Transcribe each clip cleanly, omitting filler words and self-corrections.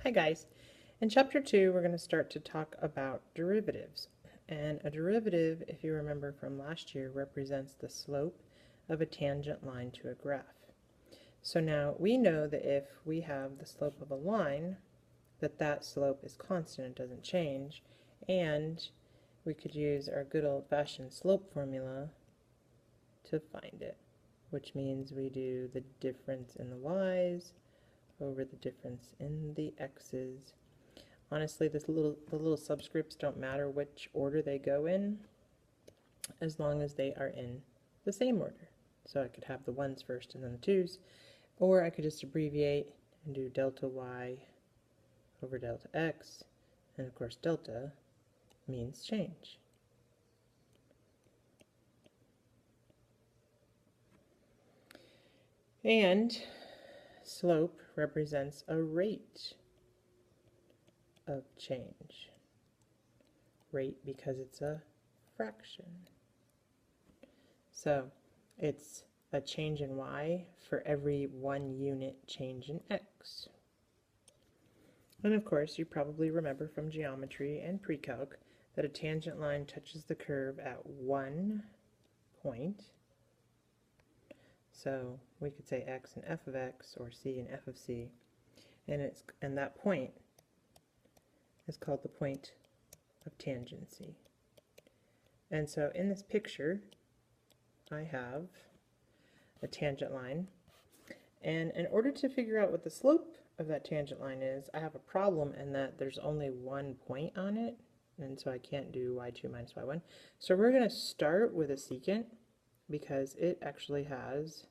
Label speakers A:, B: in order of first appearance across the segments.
A: Hi guys. In chapter 2 we're going to start to talk about derivatives. And a derivative, if you remember from last year, represents the slope of a tangent line to a graph. So now we know that if we have the slope of a line, that slope is constant, it doesn't change, and we could use our good old-fashioned slope formula to find it, which means we do the difference in the y's over the difference in the x's. Honestly, the little subscripts don't matter which order they go in, as long as they are in the same order. So I could have the 1's first and then the 2's, or I could just abbreviate and do delta y over delta x, and of course delta means change. And slope represents a rate of change. Rate because it's a fraction. So it's a change in y for every 1 unit change in x. And of course, you probably remember from geometry and pre-calc that a tangent line touches the curve at one point. So we could say x and f of x, or c and f of c, and that point is called the point of tangency. And so in this picture, I have a tangent line, and in order to figure out what the slope of that tangent line is, I have a problem in that there's only one point on it, and so I can't do y2 minus y1. So we're going to start with a secant, because it actually has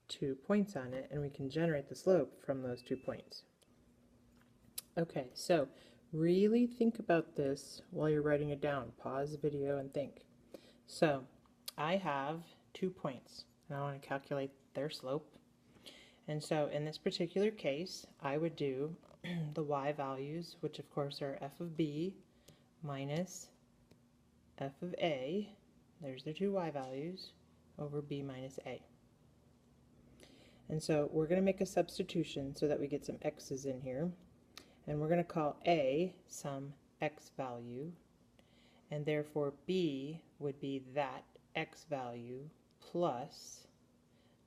A: 2 points on it, and we can generate the slope from those 2 points. Okay, so really think about this while you're writing it down. Pause the video and think. So I have 2 points, and I want to calculate their slope. And so in this particular case, I would do the y values, which of course are f of b minus f of a. There's their 2 y values, over b minus a. And so we're going to make a substitution so that we get some x's in here. And we're going to call a some x value, and therefore b would be that x value plus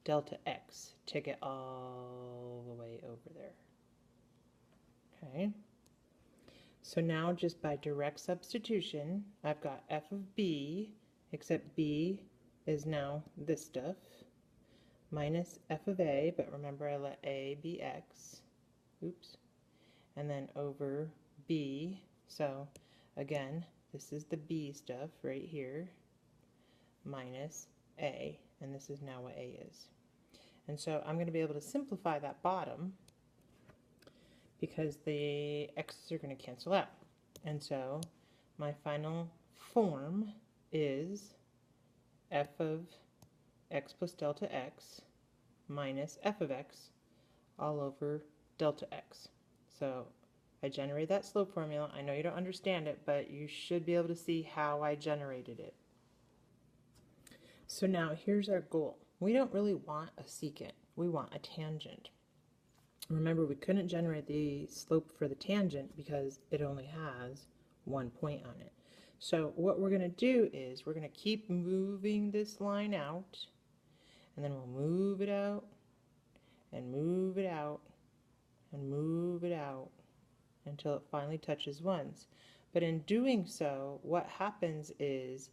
A: delta x to get all the way over there. Okay. So now just by direct substitution, I've got f of b, except b is now this stuff, minus f of a, but remember I let a be x, oops, and then over b, so again, this is the b stuff right here, minus a, and this is now what a is. And so I'm going to be able to simplify that bottom because the x's are going to cancel out. And so my final form is f of x plus delta x minus f of x all over delta x. So I generate that slope formula. I know you don't understand it, but you should be able to see how I generated it. So now here's our goal. We don't really want a secant. We want a tangent. Remember, we couldn't generate the slope for the tangent because it only has 1 point on it. So what we're going to do is we're going to keep moving this line out, and then we'll move it out, and move it out, and move it out until it finally touches 1's. But in doing so, what happens is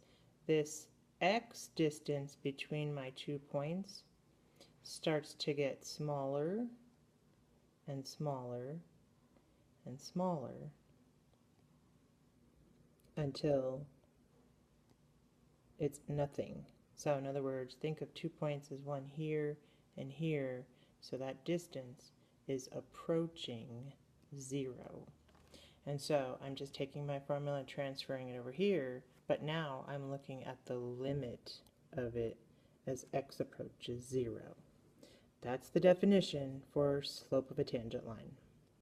A: this x distance between my 2 points starts to get smaller and smaller and smaller until it's nothing. So in other words, think of 2 points as one here and here, so that distance is approaching 0. And so I'm just taking my formula and transferring it over here, but now I'm looking at the limit of it as x approaches 0. That's the definition for slope of a tangent line.